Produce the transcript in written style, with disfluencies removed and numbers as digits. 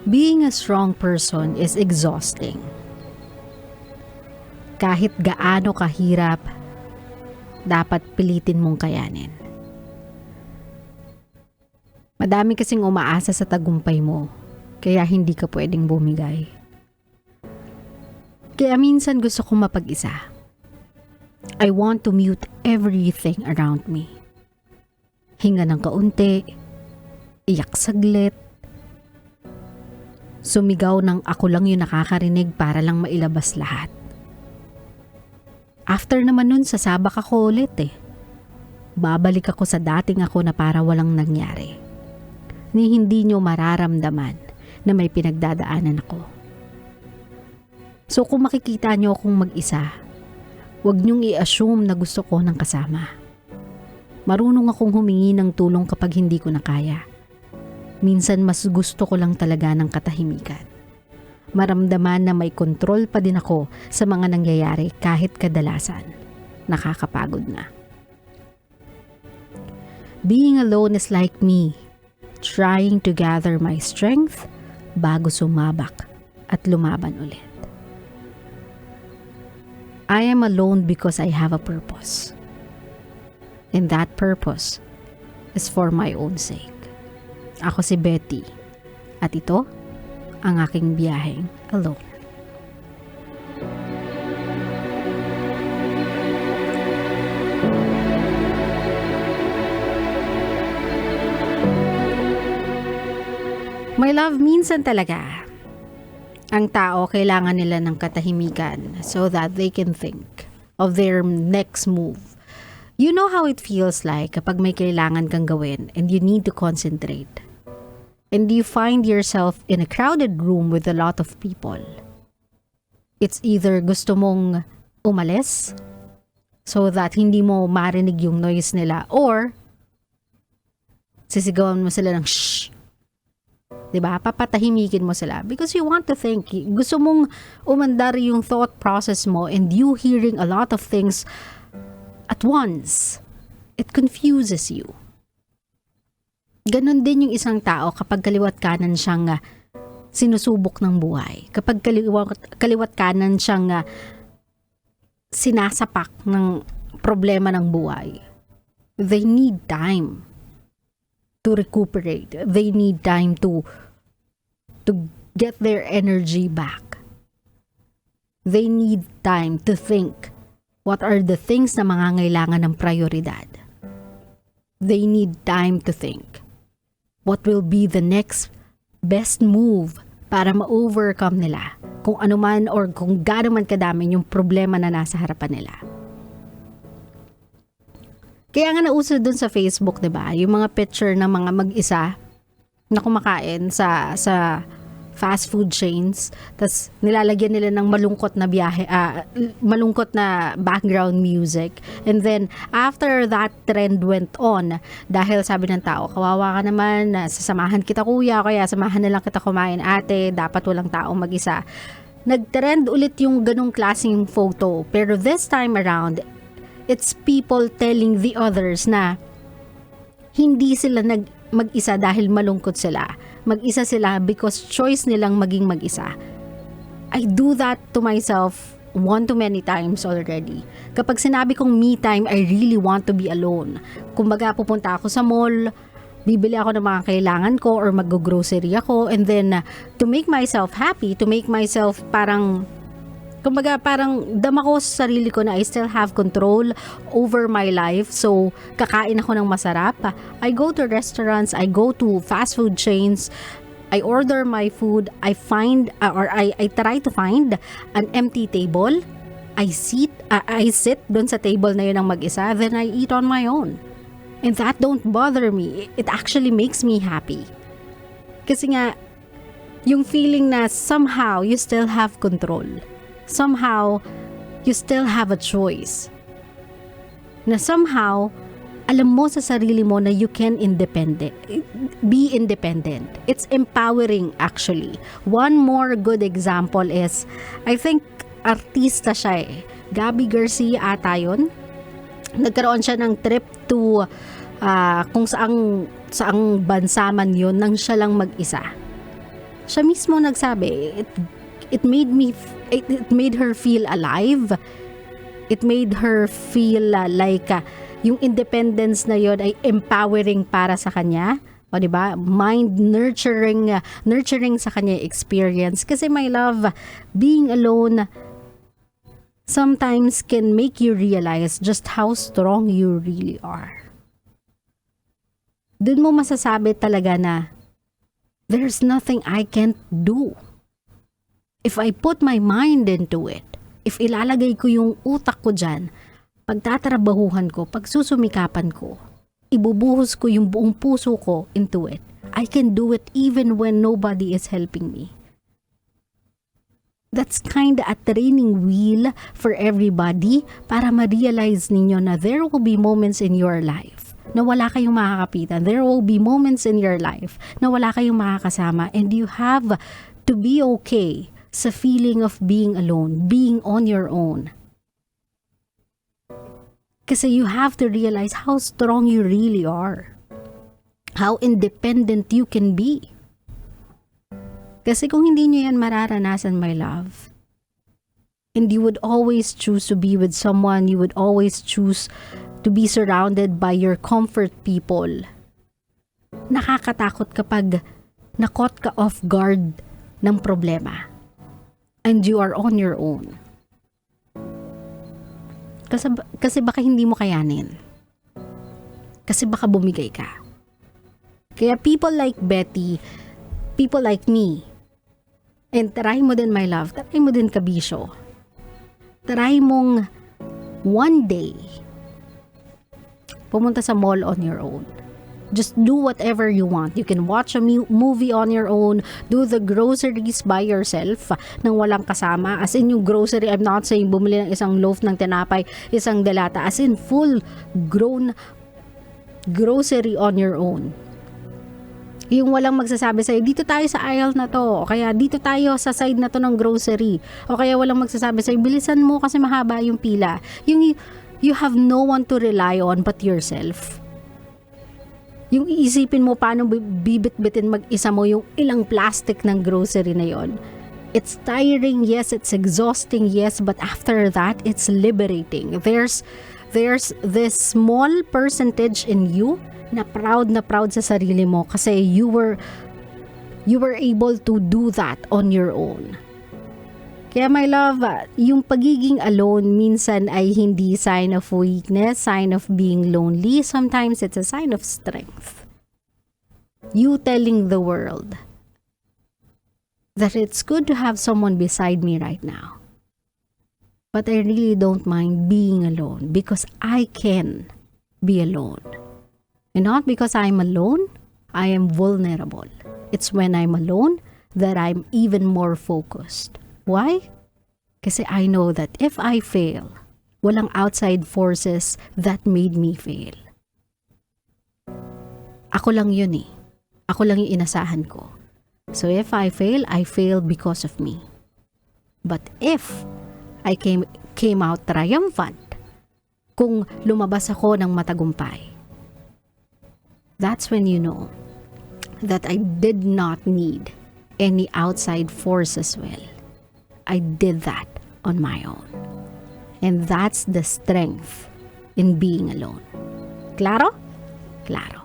Being a strong person is exhausting. Kahit gaano kahirap, dapat pilitin mong kayanin. Madami kasing umaasa sa tagumpay mo, kaya hindi ka pwedeng bumigay. Kaya minsan gusto kong mapag-isa. I want to mute everything around me. Hinga ng kaunti, iyak saglit, sumigaw ng ako lang yung nakakarinig para lang mailabas lahat. After naman nun, sasabak ako ulit eh. Babalik ako sa dating ako na para walang nangyari. Ni hindi nyo mararamdaman na may pinagdadaanan ako. So kung makikita nyo akong mag-isa, huwag nyong i-assume na gusto ko ng kasama. Marunong akong humingi ng tulong kapag hindi ko na kaya. Minsan mas gusto ko lang talaga ng katahimikan. Maramdaman na may kontrol pa din ako sa mga nangyayari kahit kadalasan. Nakakapagod na. Being alone is like me, trying to gather my strength bago sumabak at lumaban ulit. I am alone because I have a purpose. And that purpose is for my own sake. Ako si Betty at ito ang aking Byaheng Alone. My love, minsan talaga ang tao kailangan nila ng katahimikan so that they can think of their next move. You know how it feels like kapag may kailangan kang gawin and you need to concentrate. And you find yourself in a crowded room with a lot of people. It's either gusto mong umalis so that hindi mo marinig yung noise nila or sisigawan mo sila ng shh. Diba? Papatahimikin mo sila because you want to think. Gusto mong umandar yung thought process mo and you hearing a lot of things at once. It confuses you. Ganon din yung isang tao kapag kaliwat kanan siyang sinusubok ng buhay. Kapag kaliwat kanan siyang sinasapak ng problema ng buhay. They need time to recuperate. They need time to get their energy back. They need time to think what are the things na mangangailangan ng prioridad. They need time to think what will be the next best move para ma-overcome nila kung ano man or kung gaano man kadami yung problema na nasa harapan nila. Kaya nga nauso dun sa Facebook, 'di ba? Yung mga picture ng mga mag-isa na kumakain sa fast food chains, tas nilalagyan nila ng malungkot na malungkot na background music. And then after that trend went on, dahil sabi ng tao, kawawa ka naman, sasamahan kita kuya, kaya samahan na lang kita kumain ate, dapat walang taong mag-isa. Nag-trend ulit yung ganong klaseng photo, pero this time around, it's people telling the others na hindi sila mag-isa dahil malungkot sila. Mag-isa sila because choice nilang maging mag-isa. I do that to myself one too many times already. Kapag sinabi kong me time, I really want to be alone. Kumbaga pupunta ako sa mall, bibili ako ng mga kailangan ko or mag-grocery ako, and then to make myself happy, to make myself parang dama ko sa sarili ko na I still have control over my life. So, kakain ako ng masarap. I go to restaurants, I go to fast food chains, I order my food, I try to find an empty table. I sit doon sa table na yun ng mag-isa, then I eat on my own. And that don't bother me. It actually makes me happy. Kasi nga, yung feeling na somehow you still have control. Somehow, you still have a choice. Na somehow, alam mo sa sarili mo na you can be independent. It's empowering actually. One more good example is, I think, artista siya eh. Gabby Garcia ata yun. Nagkaroon siya ng trip to kung saang bansa man yun nang siya lang mag-isa. Siya mismo nagsabi, it made her feel alive. It made her feel like yung independence na yon ay empowering para sa kanya. O diba? Mind nurturing sa kanya experience. Kasi my love, being alone sometimes can make you realize just how strong you really are. Doon mo masasabi talaga na there's nothing I can't do. If I put my mind into it, if ilalagay ko yung utak ko dyan, pagtatrabahuhan ko, pagsusumikapan ko, ibubuhos ko yung buong puso ko into it, I can do it even when nobody is helping me. That's kind of a training wheel for everybody para ma-realize ninyo na there will be moments in your life na wala kayong makakapitan. There will be moments in your life na wala kayong makakasama, and you have to be okay sa feeling of being alone, being on your own. Kasi you have to realize how strong you really are. How independent you can be. Kasi kung hindi nyo yan mararanasan, my love, and you would always choose to be with someone, you would always choose to be surrounded by your comfort people, nakakatakot kapag na-caught ka off guard ng problema and you are on your own. Kasi baka hindi mo kayanin. Kasi baka bumigay ka. Kaya people like Betty, people like me, and try mo din, my love, try mo din, Kabisyo. Try mong one day pumunta sa mall on your own. Just do whatever you want. You can watch a movie on your own, do the groceries by yourself nang walang kasama. As in yung grocery, I'm not saying bumili ng isang loaf ng tinapay, isang delata. As in full grown grocery on your own. Yung walang magsasabi sa'yo, dito tayo sa aisle na to, o kaya dito tayo sa side na to ng grocery, o kaya walang magsasabi sa'yo, bilisan mo kasi mahaba yung pila. Yung you have no one to rely on but yourself. Yung iisipin mo paano bibit-bitin mag-isa mo yung ilang plastic ng grocery na yon. It's tiring, yes, it's exhausting, yes, but after that, it's liberating. There's this small percentage in you na proud sa sarili mo kasi you were able to do that on your own. Kaya my love, yung pagiging alone minsan ay hindi sign of weakness, sign of being lonely. Sometimes it's a sign of strength. You telling the world that it's good to have someone beside me right now. But I really don't mind being alone because I can be alone. And not because I'm alone, I am vulnerable. It's when I'm alone that I'm even more focused. Why? Kasi I know that if I fail, walang outside forces that made me fail. Ako lang yun eh. Ako lang yung inasahan ko. So if I fail because of me. But if I came out triumphant, kung lumabas ako ng matagumpay, that's when you know that I did not need any outside force as well. I did that on my own. And that's the strength in being alone. Claro? Claro.